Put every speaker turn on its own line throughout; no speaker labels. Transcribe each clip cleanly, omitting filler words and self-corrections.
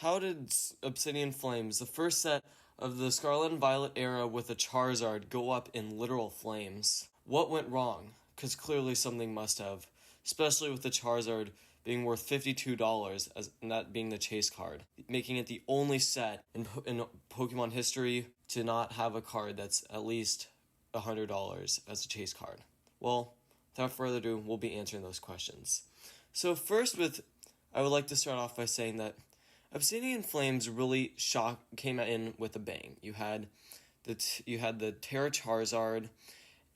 How did Obsidian Flames, the first set of the Scarlet and Violet era with a Charizard, go up in literal flames? What went wrong? Because clearly something must have, especially with the Charizard being worth $52, and that being the chase card, making it the only set in Pokemon history to not have a card that's at least $100 as a chase card. Well, without further ado, we'll be answering those questions. So first, I would like to start off by saying that Obsidian Flames really came in with a bang. You had the Terra Charizard,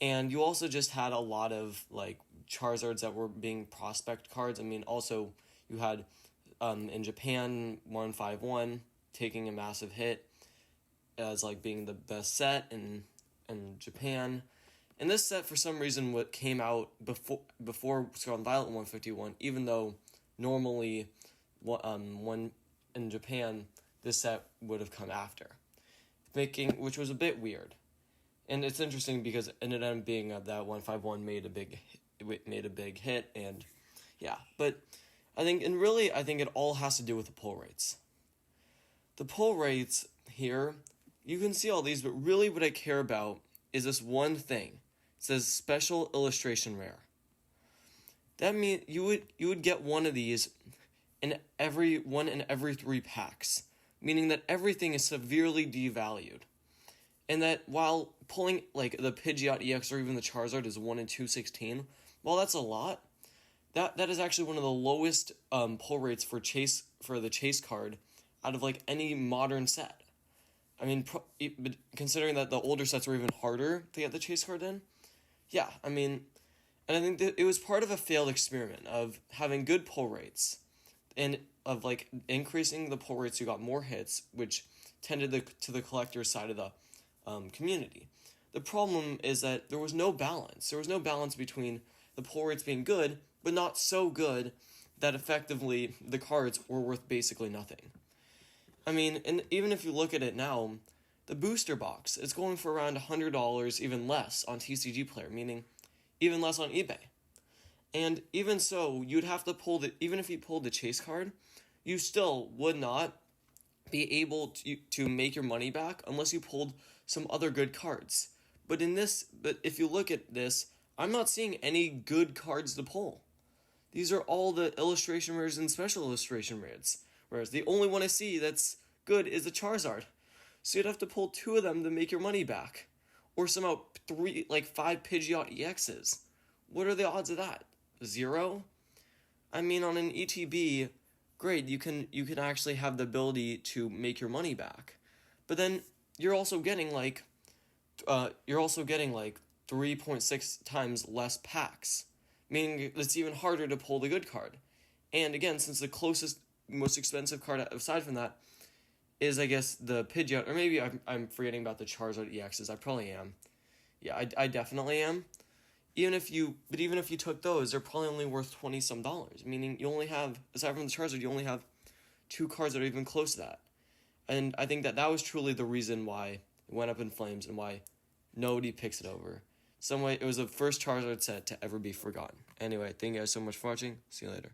and you also just had a lot of like Charizards that were being prospect cards. I mean, also you had in Japan 151 taking a massive hit as like being the best set in Japan. And this set, for some reason, what came out before Scarlet and Violet 151, even though normally one in Japan, this set would have come after, which was a bit weird. And it's interesting because it ended up being that 151 made a big hit, and yeah. But I think it all has to do with the pull rates. The pull rates here, you can see all these, but really what I care about is this one thing. It says special illustration rare. That means you would get one of these in every 3 packs, meaning that everything is severely devalued. And that while pulling like the Pidgeot EX or even the Charizard is 1 in 216, while that's a lot, that is actually one of the lowest pull rates for the chase card out of like any modern set. I mean, considering that the older sets were even harder to get the chase card in, yeah, I mean, and I think that it was part of a failed experiment of having good pull rates and of like increasing the pull rates. You got more hits, which tended to the collector's side of the community. The problem is that there was no balance. There was no balance between the pull rates being good, but not so good that effectively the cards were worth basically nothing. I mean, and even if you look at it now, the booster box is going for around $100, even less on TCG Player, meaning even less on eBay. And even so, you'd have to even if you pulled the chase card, you still would not be able to make your money back unless you pulled some other good cards. But if you look at this, I'm not seeing any good cards to pull. These are all the illustration rares and special illustration rares. Whereas the only one I see that's good is the Charizard. So you'd have to pull 2 of them to make your money back. Or somehow 5 Pidgeot EXs. What are the odds of that? 0? I mean, on an ETB, great, you can actually have the ability to make your money back. But then you're also getting 3.6 times less packs, meaning it's even harder to pull the good card. And again, since the closest, most expensive card aside from that is, I guess, the Pidgeot, or maybe I'm forgetting about the Charizard EXs. I probably am. Yeah, I definitely am. Even if you took those, they're probably only worth $20-some, meaning you only have, aside from the Charizard, you only have 2 cards that are even close to that. And I think that was truly the reason why it went up in flames and why nobody picks it over. Some way, it was the first Charizard set to ever be forgotten. Anyway, thank you guys so much for watching. See you later.